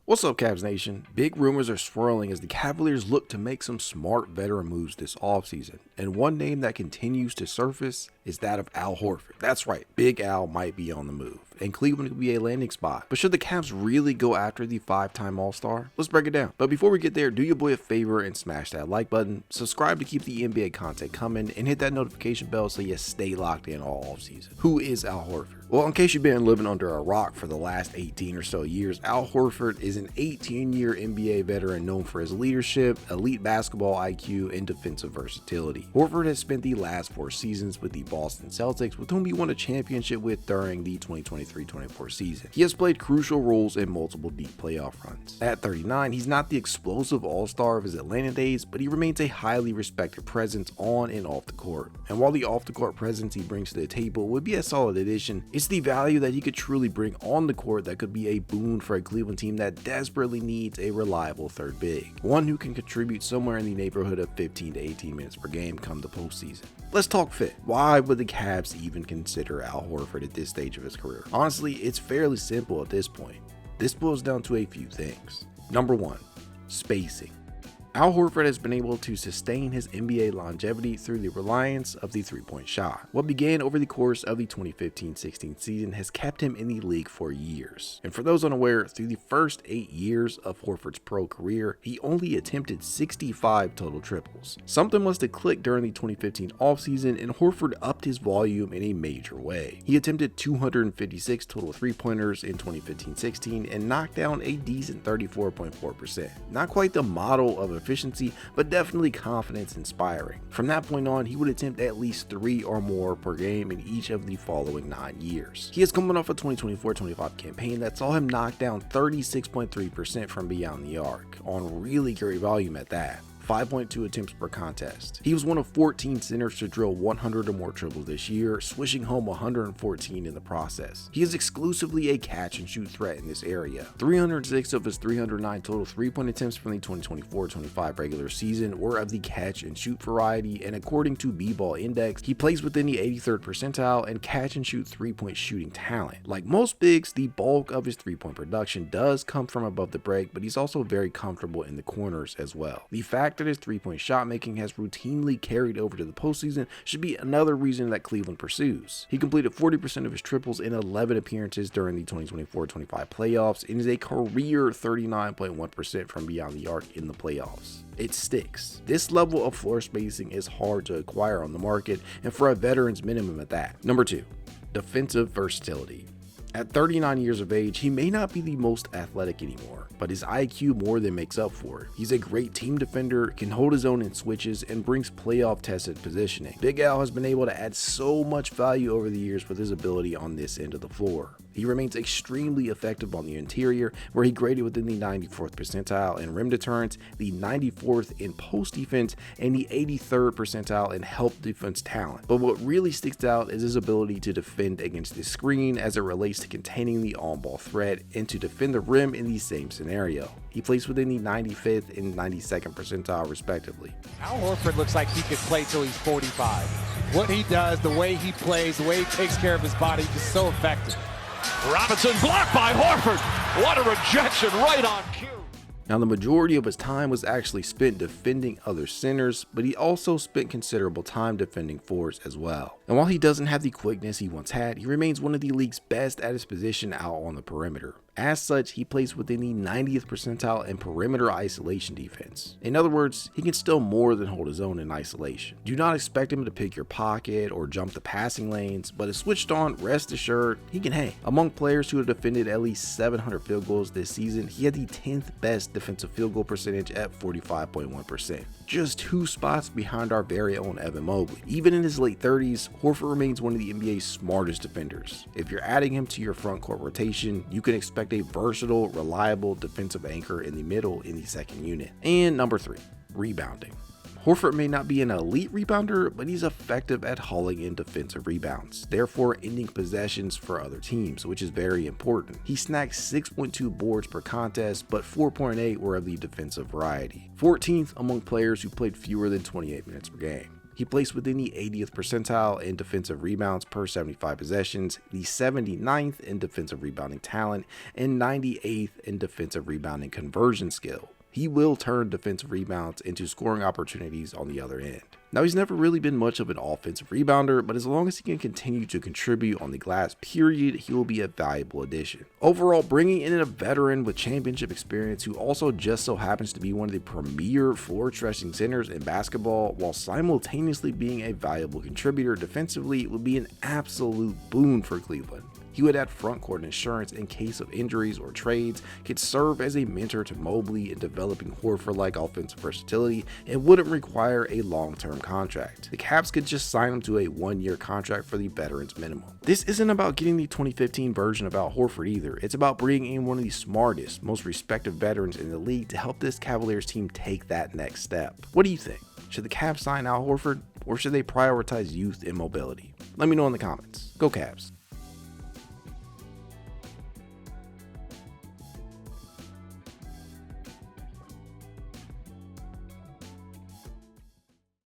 What's up, Cavs Nation? Big rumors are swirling as the Cavaliers look to make some smart veteran moves this offseason, and one name that continues to surface is that of Al Horford. That's right, Big Al might be on the move, and Cleveland could be a landing spot. But should the Cavs really go after the 5-time All-Star? Let's break it down. But before we get there, do your boy a favor and smash that like button, subscribe to keep the NBA content coming, and hit that notification bell so you stay locked in all offseason. Who is Al Horford? Well, in case you've been living under a rock for the last 18 or so years, Al Horford is an 18-year NBA veteran known for his leadership, elite basketball IQ, and defensive versatility. Horford has spent the last 4 seasons with the Boston Celtics, with whom he won a championship with during the 2023-24 season. He has played crucial roles in multiple deep playoff runs. At 39, he's not the explosive all-star of his Atlanta days, but he remains a highly respected presence on and off the court. And while the off-the-court presence he brings to the table would be a solid addition, it's the value that he could truly bring on the court that could be a boon for a Cleveland team that desperately needs a reliable third big, one who can contribute somewhere in the neighborhood of 15 to 18 minutes per game come the postseason. Let's talk fit. Why would the Cavs even consider Al Horford at this stage of his career? Honestly, it's fairly simple at this point. This boils down to a few things. Number 1, spacing. Al Horford has been able to sustain his NBA longevity through the reliance of the three-point shot. What began over the course of the 2015-16 season has kept him in the league for years. And for those unaware, through the first 8 years of Horford's pro career, he only attempted 65 total triples. Something must have clicked during the 2015 offseason, and Horford upped his volume in a major way. He attempted 256 total three-pointers in 2015-16 and knocked down a decent 34.4%. Not quite the model of efficiency, but definitely confidence inspiring. From that point on, he would attempt at least 3 or more per game in each of the following 9 years. He is coming off a 2024-25 campaign that saw him knock down 36.3% from beyond the arc, on really great volume at that. 5.2 attempts per contest. He was one of 14 centers to drill 100 or more triples this year, swishing home 114 in the process. He is exclusively a catch and shoot threat in this area. 306 of his 309 total 3-point attempts from the 2024-25 regular season were of the catch and shoot variety, and according to B-Ball Index, he plays within the 83rd percentile and catch and shoot 3-point shooting talent. Like most bigs, the bulk of his 3-point production does come from above the break, but he's also very comfortable in the corners as well. The fact that his 3-point shot making has routinely carried over to the postseason should be another reason that Cleveland pursues. He completed 40% of his triples in 11 appearances during the 2024-25 playoffs and is a career 39.1% from beyond the arc in the playoffs. It sticks. This level of floor spacing is hard to acquire on the market, and for a veteran's minimum at that. Number 2, defensive versatility. At 39 years of age, he may not be the most athletic anymore, but his IQ more than makes up for it. He's a great team defender, can hold his own in switches, and brings playoff tested positioning. Big Al has been able to add so much value over the years with his ability on this end of the floor. He remains extremely effective on the interior, where he graded within the 94th percentile in rim deterrence, the 94th in post defense, and the 83rd percentile in help defense talent. But what really sticks out is his ability to defend against the screen as it relates to containing the on-ball threat and to defend the rim in the same scenario. He plays within the 95th and 92nd percentile respectively. Al Horford looks like he could play till he's 45. What he does, the way he plays, the way he takes care of his body, just so effective. Robinson blocked by Horford. What a rejection right on cue. Now, the majority of his time was actually spent defending other centers, but he also spent considerable time defending forwards as well. And while he doesn't have the quickness he once had, he remains one of the league's best at his position out on the perimeter. As such, he plays within the 90th percentile in perimeter isolation defense. In other words, he can still more than hold his own in isolation. Do not expect him to pick your pocket or jump the passing lanes, but if switched on, rest assured, he can hang. Among players who have defended at least 700 field goals this season, he had the 10th best defensive field goal percentage at 45.1%. Just 2 spots behind our very own Evan Mobley. Even in his late 30s, Horford remains one of the NBA's smartest defenders. If you're adding him to your front court rotation, you can expect a versatile, reliable defensive anchor in the middle in the second unit. And number 3, rebounding. Horford may not be an elite rebounder, but he's effective at hauling in defensive rebounds, therefore ending possessions for other teams, which is very important. He snagged 6.2 boards per contest, but 4.8 were of the defensive variety, 14th among players who played fewer than 28 minutes per game. He placed within the 80th percentile in defensive rebounds per 75 possessions, the 79th in defensive rebounding talent, and 98th in defensive rebounding conversion skill. He will turn defensive rebounds into scoring opportunities on the other end. Now, he's never really been much of an offensive rebounder, but as long as he can continue to contribute on the glass period, he will be a valuable addition. Overall, bringing in a veteran with championship experience who also just so happens to be one of the premier floor-stretching centers in basketball while simultaneously being a valuable contributor defensively would be an absolute boon for Cleveland. He would add front court insurance in case of injuries or trades, could serve as a mentor to Mobley in developing Horford-like offensive versatility, and wouldn't require a long-term contract. The Cavs could just sign him to a one-year contract for the veteran's minimum. This isn't about getting the 2015 version of Al Horford either. It's about bringing in one of the smartest, most respected veterans in the league to help this Cavaliers team take that next step. What do you think? Should the Cavs sign Al Horford, or should they prioritize youth and mobility? Let me know in the comments. Go Cavs.